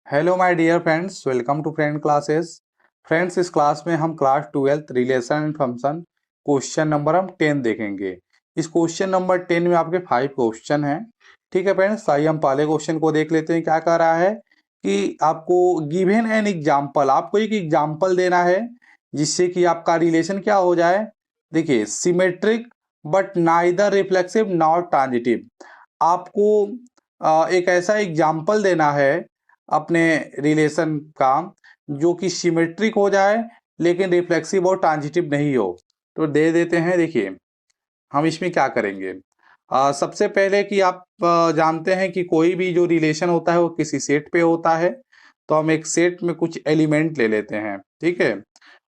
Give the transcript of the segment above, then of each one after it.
Hello my dear friends, welcome to friend classes. Friends, इस class में हम class 12 relation and function question number हम 10 देखेंगे। इस क्वेश्चन नंबर 10 में आपके 5 क्वेश्चन हैं। ठीक है फ्रेंड्स, आइए हम पहले क्वेश्चन को देख लेते हैं। क्या कह रहा है कि आपको गिवन एन एग्जाम्पल, आपको एक एग्जाम्पल देना है जिससे कि आपका रिलेशन क्या हो जाए। देखिए, symmetric but neither reflexive not transitive. आपको एक ऐसा एग्जाम्पल देना है अपने रिलेशन का जो कि सिमेट्रिक हो जाए लेकिन रिफ्लेक्सिव और ट्रांजिटिव नहीं हो। तो दे देते हैं। देखिए, हम इसमें क्या करेंगे। सबसे पहले कि आप जानते हैं कि कोई भी जो रिलेशन होता है वो किसी सेट पे होता है। तो हम एक सेट में कुछ एलिमेंट ले लेते हैं। ठीक है,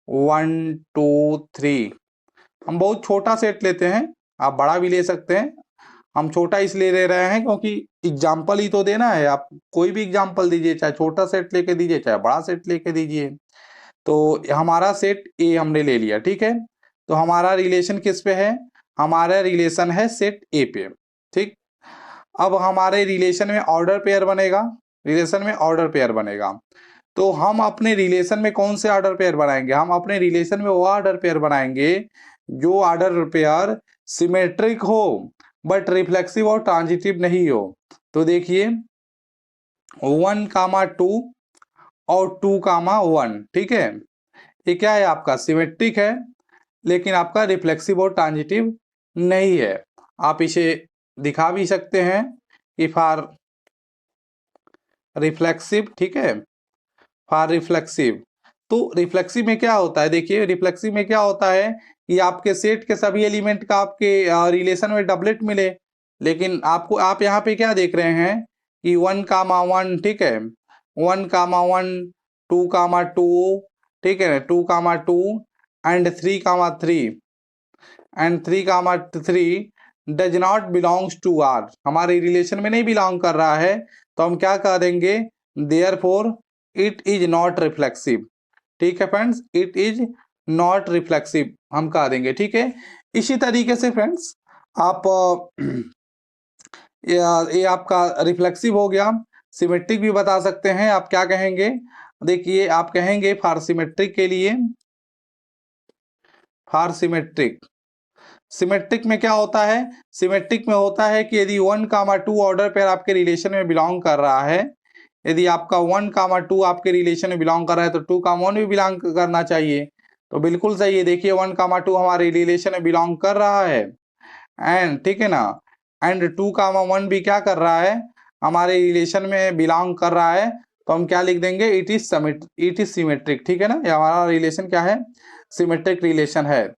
1 2 3। हम बहुत छोटा सेट लेते हैं, आप बड़ा भी ले सकते हैं। हम छोटा इसलिए ले रहे हैं क्योंकि एग्जाम्पल ही तो देना है। आप कोई भी एग्जाम्पल दीजिए, चाहे छोटा सेट लेके दीजिए चाहे बड़ा सेट लेके दीजिए। तो हमारा सेट ए हमने ले लिया। ठीक है, तो हमारा रिलेशन किस पे है? हमारा रिलेशन है सेट ए पे। ठीक, अब हमारे रिलेशन में ऑर्डर पेयर बनेगा। रिलेशन में ऑर्डर पेयर बनेगा तो हम अपने रिलेशन में कौन से ऑर्डर पेयर बनाएंगे? हम अपने रिलेशन में वो ऑर्डर पेयर बनाएंगे जो ऑर्डर पेयर सिमेट्रिक हो बट रिफ्लेक्सिव और ट्रांजिटिव नहीं हो। तो देखिए, 1 2 और 2 1। ठीक है, ये क्या है? आपका सिमेट्रिक है लेकिन आपका रिफ्लेक्सिव और ट्रांजिटिव नहीं है। आप इसे दिखा भी सकते हैं कि फॉर रिफ्लेक्सिव। ठीक है, फॉर रिफ्लेक्सिव। तो रिफ्लेक्सिव में क्या होता है? देखिए, रिफ्लेक्सिव में क्या होता है कि आपके सेट के सभी एलिमेंट का आपके रिलेशन में डबलेट मिले। लेकिन आपको आप यहाँ पे क्या देख रहे हैं कि 1 1। ठीक है, 1 1 2 2। ठीक है, 2 2 and 3 3 and 3 3 does not belongs to R, हमारे रिलेशन में नहीं बिलोंग कर रहा है। तो हम क्या कह देंगे? Therefore it is not reflexive. ठीक है friends, it is not reflexive हम कह देंगे। ठीक है, इसी तरीके से फ्रेंड्स आप ये आपका रिफ्लेक्सिव हो गया। सिमेट्रिक भी बता सकते हैं। आप क्या कहेंगे? देखिए, आप कहेंगे फॉर सिमेट्रिक के लिए, फॉर सिमेट्रिक। सिमेट्रिक में क्या होता है? सिमेट्रिक में होता है कि यदि 1 2 ऑर्डर पेयर आपके रिलेशन में बिलोंग कर रहा है, यदि आपका 1 2 आपके रिलेशन में बिलोंग कर रहा है तो 2 1 भी बिलोंग करना चाहिए। तो बिल्कुल सही है। देखिए, 1 2 हमारे रिलेशन में बिलोंग कर रहा है एंड, ठीक है ना, एंड 2 1 भी क्या कर रहा है? हमारे रिलेशन में बिलोंग कर रहा है। तो हम क्या लिख देंगे? It is symmetric. ठीक है ना, ये हमारा रिलेशन क्या है? सिमेट्रिक रिलेशन है।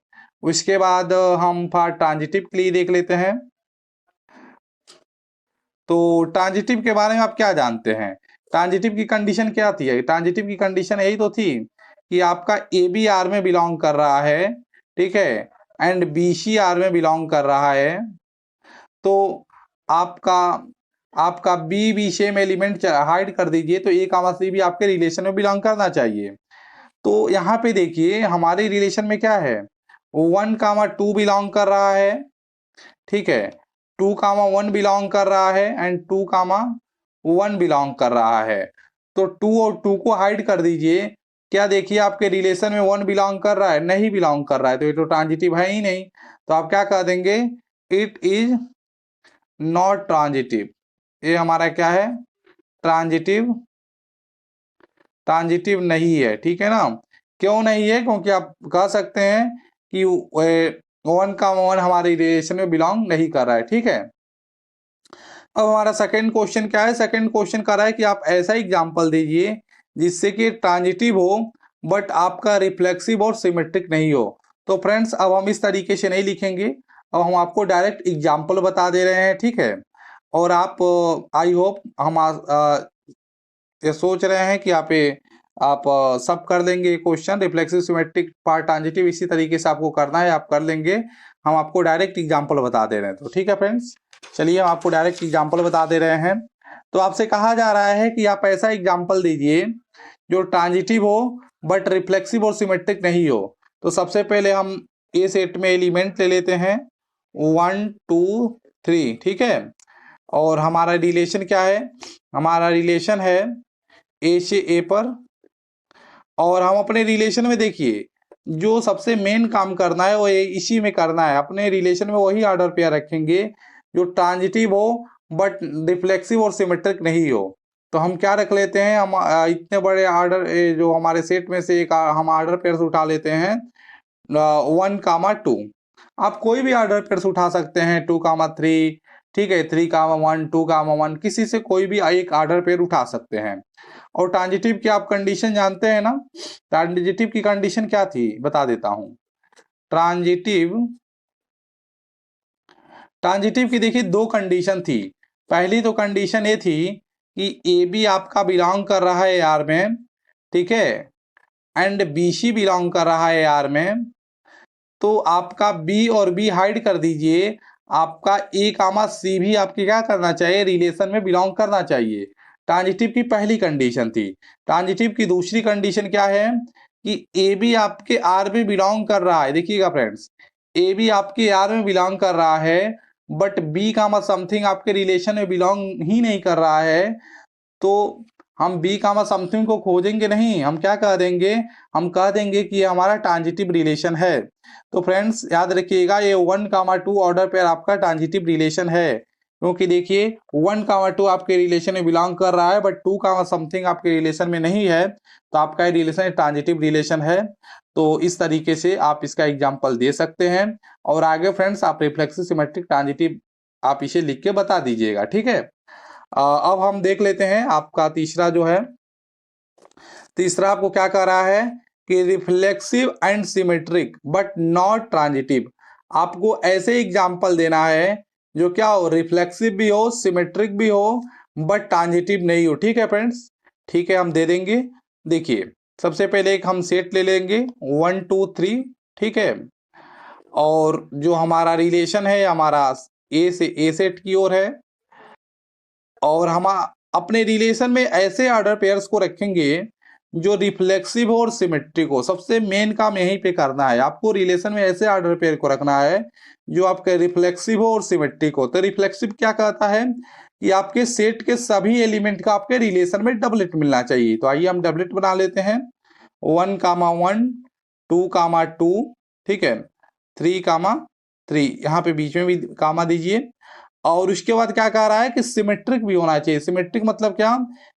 उसके बाद हम फॉर ट्रांजिटिव के लिए देख लेते हैं। तो ट्रांजिटिव के बारे में आप क्या जानते हैं? ट्रांजिटिव की कंडीशन क्या थी? ट्रांजिटिव की कंडीशन यही तो थी कि आपका ए बी आर में बिलोंग कर रहा है। ठीक है, एंड बी सी आर में बिलोंग कर रहा है। तो आपका आपका B B same element hide कर दीजिए तो ए कामा सी भी आपके रिलेशन में बिलोंग करना चाहिए। तो यहाँ पे देखिए, हमारे रिलेशन में क्या है? 1 2 बिलोंग कर रहा है। ठीक है, 2 1 बिलोंग कर रहा है एंड 2 1 बिलोंग कर रहा है। तो 2 और 2 को हाइड कर दीजिए। क्या देखिए, आपके रिलेशन में 1 बिलोंग कर रहा है? नहीं बिलोंग कर रहा है, तो ये तो ट्रांजिटिव है ही नहीं। तो आप क्या कह देंगे? It is not transitive. ये हमारा क्या है? ट्रांजिटिव, ट्रांजिटिव नहीं है। ठीक है ना, क्यों नहीं है? क्योंकि आप कह सकते हैं कि 1 हमारे रिलेशन में बिलोंग नहीं कर रहा है। ठीक है, अब हमारा सेकंड क्वेश्चन क्या है? सेकंड क्वेश्चन कर रहा है कि आप ऐसा एग्जांपल दीजिए जिससे कि ट्रांजिटिव हो बट आपका रिफ्लेक्सिव और सिमेट्रिक नहीं हो। तो फ्रेंड्स, अब हम इस तरीके से नहीं लिखेंगे, अब हम आपको डायरेक्ट एग्जांपल बता दे रहे हैं। ठीक है, और आप आई होप हम ये सोच रहे हैं कि आप सब कर लेंगे question. Reflexive, symmetric, part transitive इसी तरीके से आपको करना है, आप कर लेंगे। हम आपको डायरेक्ट एग्जांपल बता दे रहे हैं। तो ठीक है फ्रेंड्स, चलिए हम आपको डायरेक्ट एग्जांपल बता दे रहे हैं। तो आपसे कहा जा रहा है कि आप ऐसा एग्जांपल दीजिए जो ट्रांजिटिव हो बट रिफ्लेक्सिव और सिमेट्रिक नहीं हो। तो सबसे पहले हम ए सेट में एलिमेंट ले लेते हैं 1 2 3। ठीक है, और हमारा रिलेशन क्या है? हमारा रिलेशन है ए से ए पर, और हम अपने रिलेशन में देखिए जो सबसे मेन काम करना है वो इसी में करना है। अपने रिलेशन में वही ऑर्डर पेयर रखेंगे जो ट्रांजिटिव हो बट रिफ्लेक्सिव और सिमेट्रिक नहीं हो। तो हम क्या रख लेते हैं, हम इतने बड़े ऑर्डर जो हमारे सेट में से एक हम ऑर्डर पेयर उठा लेते हैं 1, 2। आप कोई भी ऑर्डर पेयर उठा सकते हैं 2, 3, ठीक है, 3, 1, 2, 1, किसी से कोई भी एक ऑर्डर पेयर उठा सकते हैं। और ट्रांजिटिव की आप कंडीशन जानते हैं ना, ट्रांजिटिव की कंडीशन क्या थी बता देता हूं। ट्रांजिटिव की देखिए 2 कंडीशन थी। पहली तो कंडीशन ये थी कि ए बी आपका बिलोंग कर रहा है आर में, ठीक है, एंड बी सी बिलोंग कर रहा है आर में। तो आपका बी और बी हाइड कर दीजिए, आपका ए कामा सी भी आपके क्या करना चाहिए, रिलेशन में बिलोंग करना चाहिए। ट्रांजिटिव की पहली कंडीशन थी। ट्रांजिटिव की दूसरी कंडीशन क्या है कि ए बी आपके आर में बिलोंग कर रहा है। देखिएगा फ्रेंड्स, ए बी आपके आर में बिलोंग कर रहा है बट बी कामा समथिंग आपके रिलेशन में बिलोंग ही नहीं कर रहा है। तो हम बी कामा समथिंग को खोजेंगे नहीं, हम क्या कह देंगे, हम कह देंगे कि ये हमारा ट्रांजिटिव रिलेशन है। तो फ्रेंड्स याद रखिएगा ये 1, 2 ऑर्डर पेयर आपका ट्रांजिटिव रिलेशन है, क्योंकि देखिए 1, 2 आपके रिलेशन में बिलोंग कर रहा है बट 2, समथिंग आपके रिलेशन में नहीं है, तो आपका ये रिलेशन ट्रांजिटिव रिलेशन है। तो इस तरीके से आप इसका एग्जाम्पल दे सकते हैं। और आगे फ्रेंड्स आप रिफ्लेक्सिव सिमेट्रिक ट्रांजिटिव आप इसे लिख के बता दीजिएगा, ठीक है। अब हम देख लेते हैं आपका तीसरा जो है, तीसरा आपको क्या कह रहा है कि reflexive and symmetric but not transitive. आपको ऐसे एग्जाम्पल देना है जो क्या हो, रिफ्लेक्सिव भी हो, सिमेट्रिक भी हो बट ट्रांजिटिव नहीं हो। ठीक है फ्रेंड्स, ठीक है, हम दे देंगे। देखिए सबसे पहले एक हम सेट ले लेंगे 1, 2, 3, ठीक है, और जो हमारा रिलेशन है हमारा ए से ए सेट की ओर है, और हम अपने रिलेशन में ऐसे ऑर्डर पेयर्स को रखेंगे जो रिफ्लेक्सिव हो और सिमेट्रिक हो। सबसे मेन काम यहीं पे करना है, आपको रिलेशन में ऐसे ऑर्डर पेयर को रखना है जो आपके रिफ्लेक्सिव हो और सिमेट्रिक हो। तो रिफ्लेक्सिव क्या कहता है कि आपके सेट के सभी एलिमेंट का आपके रिलेशन में डबलेट मिलना चाहिए। तो आइए हम डबलेट बना लेते हैं 1, 1, 2, 2, ठीक है, 3, 3, यहाँ पे बीच में भी कामा दीजिए। और उसके बाद क्या कह रहा है कि सिमेट्रिक भी होना चाहिए। सिमेट्रिक मतलब क्या,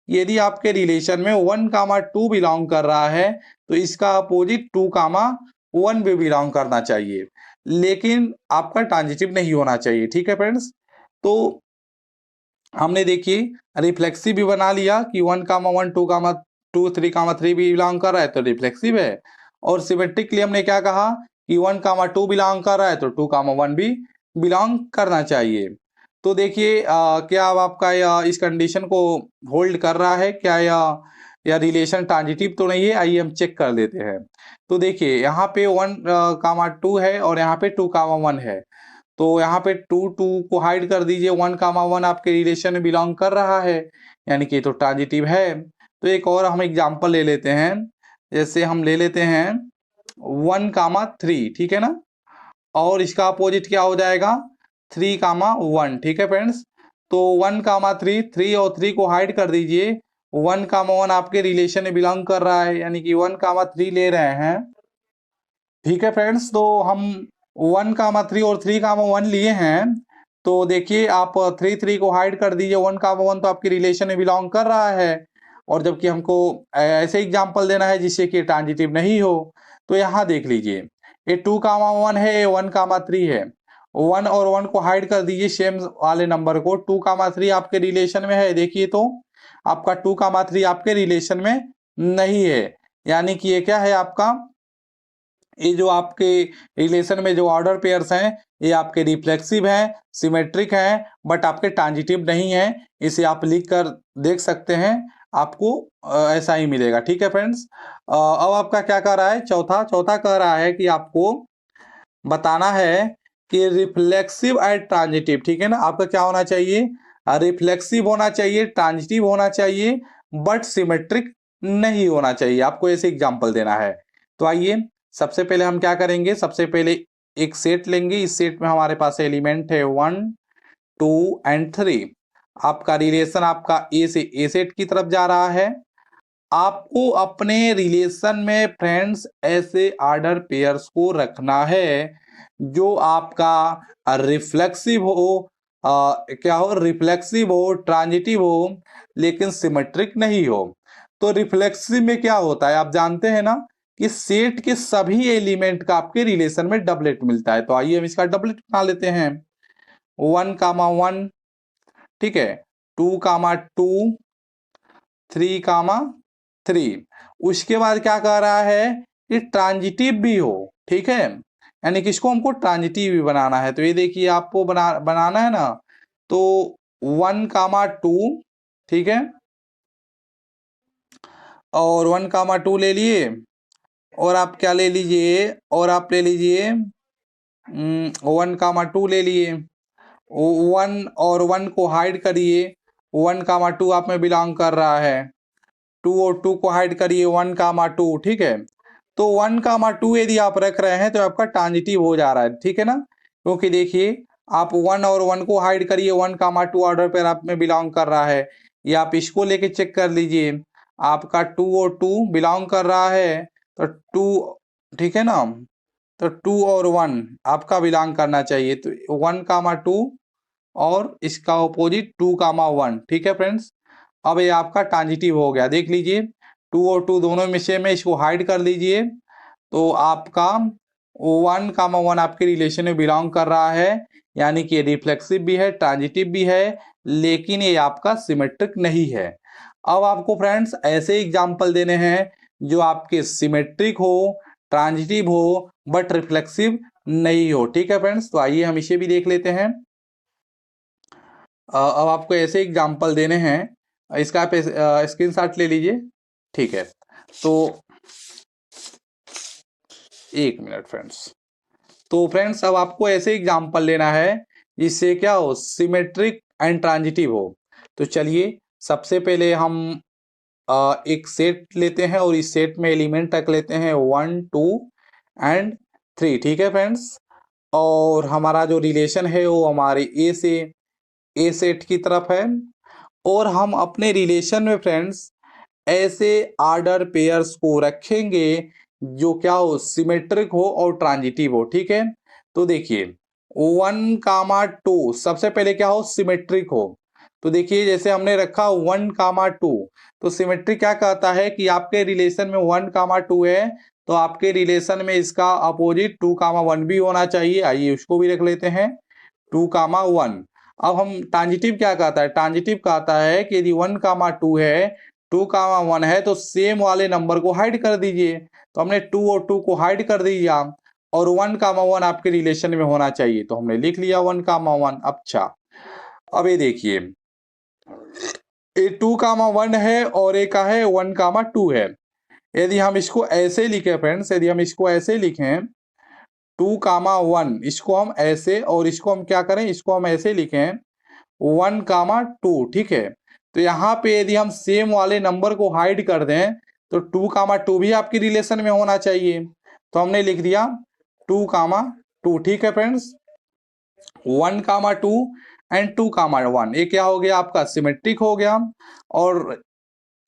यदि आपके रिलेशन में 1, 2 बिलोंग कर रहा है तो इसका अपोजिट 2, 1 भी बिलोंग करना चाहिए, लेकिन आपका ट्रांजिटिव नहीं होना चाहिए। ठीक है फ्रेंड्स, तो हमने देखिए रिफ्लेक्सिव भी बना लिया कि 1, 1, 2, 3, भी बिलोंग कर रहा है तो रिफ्लेक्सिव है। और सिमेट्रिक के लिए हमने क्या कहा कि 1, 2 बिलोंग कर रहा है तो 2, 1 भी बिलोंग करना चाहिए। तो देखिए क्या अब आपका इस कंडीशन को होल्ड कर रहा है क्या, या रिलेशन ट्रांजिटिव तो नहीं है। आइए हम चेक कर लेते हैं। तो देखिए यहाँ पे 1, 2 है और यहाँ पे 2, 1 है। तो यहाँ पे 2 को हाइड कर दीजिए, 1, 1 आपके रिलेशन में बिलोंग कर रहा है, यानी कि तो ट्रांजिटिव है। तो एक और हम एग्जाम्पल ले लेते हैं, जैसे हम ले लेते हैं 1, 3, ठीक है ना, और इसका अपोजिट क्या हो जाएगा 3, 1, ठीक है फ्रेंड्स। तो 1, 3, 3 और 3 को हाइड कर दीजिए, 1, 1 आपके रिलेशन में बिलोंग कर रहा है, यानी कि 1, 3 ले रहे हैं। ठीक है फ्रेंड्स, तो हम 1, 3 और 3, 1 लिए हैं। तो देखिए आप 3, 3 को हाइड कर दीजिए, 1, 1 तो आपके रिलेशन में बिलोंग कर रहा है, और जबकि हमको ऐसे एग्जाम्पल देना है जिससे कि ट्रांजिटिव नहीं हो। तो यहाँ देख लीजिए ये 2, 1 है, ये 1, 3 है। 1 और 1 को हाइड कर दीजिए सेम वाले नंबर को, 2, 3 आपके रिलेशन में है। देखिए तो आपका 2, 3 आपके रिलेशन में नहीं है, यानी कि ये क्या है आपका, ये जो आपके रिलेशन में जो ऑर्डर पेयर्स हैं ये आपके रिफ्लेक्सिव हैं, सिमेट्रिक हैं बट आपके ट्रांजिटिव नहीं है। इसे आप लिख कर देख सकते हैं, आपको ऐसा ही मिलेगा। ठीक है फ्रेंड्स, अब आपका क्या कह रहा है, चौथा कह रहा है कि आपको बताना है कि रिफ्लेक्सिव एंड ट्रांजिटिव, ठीक है ना, आपका क्या होना चाहिए, रिफ्लेक्सिव होना चाहिए, ट्रांजिटिव होना चाहिए बट सिमेट्रिक नहीं होना चाहिए। आपको ऐसे एग्जाम्पल देना है। तो आइए सबसे पहले हम क्या करेंगे, सबसे पहले एक सेट लेंगे, इस सेट में हमारे पास एलिमेंट है 1, 2 एंड 3। आपका रिलेशन आपका ए से ए सेट की तरफ जा रहा है, आपको अपने रिलेशन में फ्रेंड्स ऐसे ऑर्डर पेयर्स को रखना है जो आपका रिफ्लेक्सिव हो, क्या हो, रिफ्लेक्सिव हो, ट्रांजिटिव हो, लेकिन सिमेट्रिक नहीं हो। तो रिफ्लेक्सिव में क्या होता है आप जानते हैं ना कि सेट के सभी एलिमेंट का आपके रिलेशन में डबलेट मिलता है। तो आइए हम इसका डबलेट बना लेते हैं। 1, ठीक है, 2, 3, उसके बाद क्या कह रहा है कि ट्रांजिटिव भी हो, ठीक है, यानी कि इसको हमको ट्रांजिटिव भी बनाना है। तो ये देखिए आपको बनाना है ना, तो 1, 2, ठीक है, और 1, 2 ले लिए, और आप क्या ले लीजिए, और आप ले लीजिए 1, 2 ले लिए, 1 को हाइड करिए, 1, 2 आप में बिलोंग कर रहा है, 2 को हाइड करिए, 1, 2, ठीक है। तो 1, 2 यदि आप रख रहे हैं तो आपका ट्रांजिटिव हो जा रहा है, ठीक है ना, क्योंकि देखिए आप 1 को हाइड करिए, 1, 2 ऑर्डर पर आप में बिलोंग कर रहा है। या आप इसको लेके चेक कर लीजिए, आपका 2 बिलोंग कर रहा है, तो 2, ठीक है ना, तो 2 और 1 आपका बिलोंग करना चाहिए। तो 1, 2 और इसका ऑपोजिट 2, 1, ठीक है फ्रेंड्स। अब ये आपका ट्रांजिटिव हो गया, देख लीजिए 2 और 2 दोनों में से में इसको हाइड कर लीजिए, तो आपका 1, 1 आपके रिलेशन में बिलोंग कर रहा है, यानी कि ये रिफ्लेक्सिव भी है, ट्रांजिटिव भी है, लेकिन ये आपका सिमेट्रिक नहीं है। अब आपको फ्रेंड्स ऐसे एग्जाम्पल देने हैं जो आपके सिमेट्रिक हो, ट्रांजिटिव हो, बट रिफ्लेक्सिव नहीं हो, ठीक है फ्रेंड्स। तो आइए हम इसे भी देख लेते हैं। अब आपको ऐसे एग्जाम्पल देने हैं, इसका आप स्क्रीनशॉट ले लीजिए, ठीक है। तो 1 मिनट फ्रेंड्स। तो फ्रेंड्स अब आपको ऐसे एग्जाम्पल लेना है जिससे क्या हो, सिमेट्रिक एंड ट्रांजिटिव हो। तो चलिए सबसे पहले हम एक सेट लेते हैं और इस सेट में एलिमेंट रख लेते हैं 1, 2 एंड 3, ठीक है फ्रेंड्स। और हमारा जो रिलेशन है वो हमारे ए से ए सेट की तरफ है, और हम अपने रिलेशन में फ्रेंड्स ऐसे ऑर्डर पेयर्स को रखेंगे जो क्या हो, सिमेट्रिक हो और ट्रांजिटिव हो, ठीक है। तो देखिए 1, 2 सबसे पहले क्या हो, सिमेट्रिक हो। तो देखिए जैसे हमने रखा 1, 2, तो सिमेट्रिक क्या कहता है कि आपके रिलेशन में 1, 2 है, तो आपके रिलेशन में इसका अपोजिट 2, 1 भी होना चाहिए। आइए उसको भी रख लेते हैं 2, 1। अब हम ट्रांजिटिव क्या कहता है, ट्रांजिटिव कहता है कि यदि 1, 2 है, 2, 1 है, तो सेम वाले नंबर को हाइड कर दीजिए। तो हमने 2 और 2 को हाइड कर दिया, और 1, 1 आपके रिलेशन में होना चाहिए, तो हमने लिख लिया 1, 1। अच्छा अब ये देखिए ये 2, 1 है और एक का है 1, 2 है। यदि हम इसको ऐसे लिखें फ्रेंड्स, यदि हम इसको ऐसे लिखें 2, 1, इसको हम ऐसे, और इसको हम क्या करें, इसको हम ऐसे लिखें 1, 2, ठीक है। तो यहाँ पे यदि हम सेम वाले नंबर को हाइड कर दें तो 2, 2 भी आपकी रिलेशन में होना चाहिए, तो हमने लिख दिया 2, 2, ठीक है फ्रेंड्स। 1, 2 एंड 2, 1 ये क्या हो गया, आपका सिमेट्रिक हो गया। और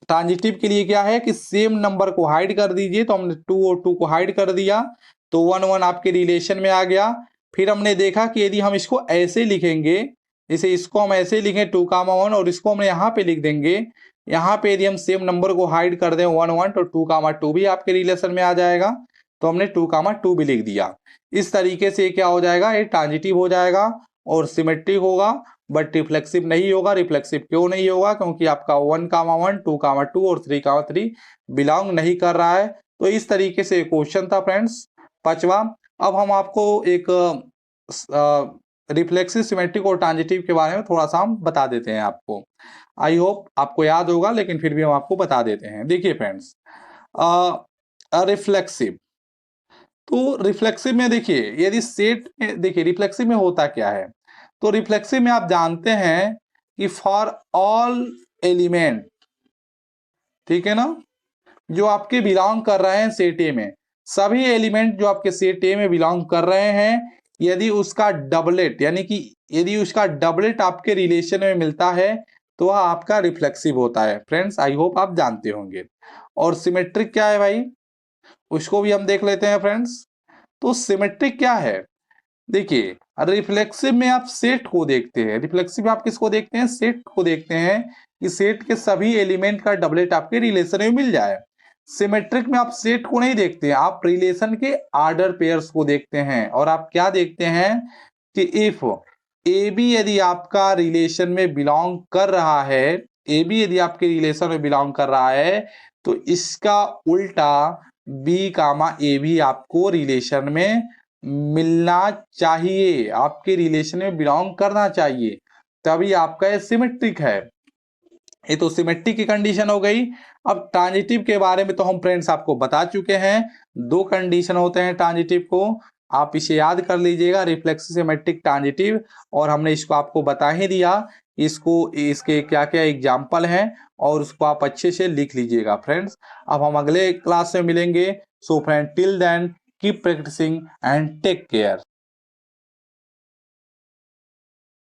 ट्रांजिटिव के लिए क्या है कि सेम नंबर को हाइड कर दीजिए, तो हमने 2 और 2 को हाइड कर दिया, तो 1, 1 आपके रिलेशन में आ गया। फिर हमने देखा कि यदि हम इसको ऐसे लिखेंगे, जैसे इसको हम ऐसे लिखें 2, 1 और इसको हम यहाँ पे लिख देंगे, यहाँ पे यदि हम सेम नंबर को हाइड कर दें 1, 1, तो 2, 2 भी आपके रिलेशन में आ जाएगा, तो हमने 2, 2 भी लिख दिया। इस तरीके से क्या हो जाएगा, ये ट्रांजिटिव हो जाएगा और सिमेट्रिक होगा, बट रिफ्लेक्सिव नहीं होगा। रिफ्लेक्सिव क्यों नहीं होगा, क्योंकि आपका 1, 1, 2, 2 और 3, 3 बिलोंग नहीं कर रहा है। तो इस तरीके से क्वेश्चन था फ्रेंड्स 5वां। अब हम आपको एक रिफ्लेक्सिव, सिमेट्रिक और ट्रांजिटिव के बारे में थोड़ा सा हम बता देते हैं आपको। आई होप आपको याद होगा, लेकिन फिर भी हम आपको बता देते हैं। देखिए फ्रेंड्स रिफ्लेक्सिव, तो रिफ्लेक्सिव में देखिए यदि सेट में, देखिए रिफ्लेक्सिव में होता क्या है, तो रिफ्लेक्सिव में आप जानते हैं कि फॉर ऑल एलिमेंट, ठीक है ना, जो आपके बिलोंग कर रहे हैं सेट ए में, सभी एलिमेंट जो आपके सेट ए में बिलोंग कर रहे हैं, यदि उसका डबलेट, यानी कि यदि उसका डबलेट आपके रिलेशन में मिलता है, तो वह आपका रिफ्लेक्सिव होता है। फ्रेंड्स आई होप आप जानते होंगे। और सिमेट्रिक क्या है भाई, उसको भी हम देख लेते हैं फ्रेंड्स। तो सिमेट्रिक क्या है, देखिए रिफ्लेक्सिव में आप सेट को देखते हैं, रिफ्लेक्सिव में आप किसको देखते हैं, सेट को देखते हैं कि सेट के सभी एलिमेंट का डबलेट आपके रिलेशन में मिल जाए। सिमेट्रिक में आप सेट को नहीं देखते हैं, आप रिलेशन के आर्डर पेयर्स को देखते हैं। और आप क्या देखते हैं कि इफ ए बी यदि आपका रिलेशन में बिलोंग कर रहा है, ए बी यदि आपके रिलेशन में बिलोंग कर रहा है, तो इसका उल्टा बी कामा ए भी आपको रिलेशन में मिलना चाहिए, आपके रिलेशन में बिलोंग करना चाहिए, तभी आपका ये सिमेट्रिक है। ये तो सिमेट्रिक की कंडीशन हो गई। अब ट्रांजिटिव के बारे में तो हम फ्रेंड्स आपको बता चुके हैं, दो कंडीशन होते हैं ट्रांजिटिव को, आप इसे याद कर लीजिएगा, रिफ्लेक्सिव, सिमेट्रिक, ट्रांजिटिव। और हमने इसको आपको बता ही दिया, इसको इसके क्या क्या एग्जाम्पल हैं और उसको आप अच्छे से लिख लीजिएगा फ्रेंड्स। अब हम अगले क्लास में मिलेंगे। So friend till then keep practicing and take care.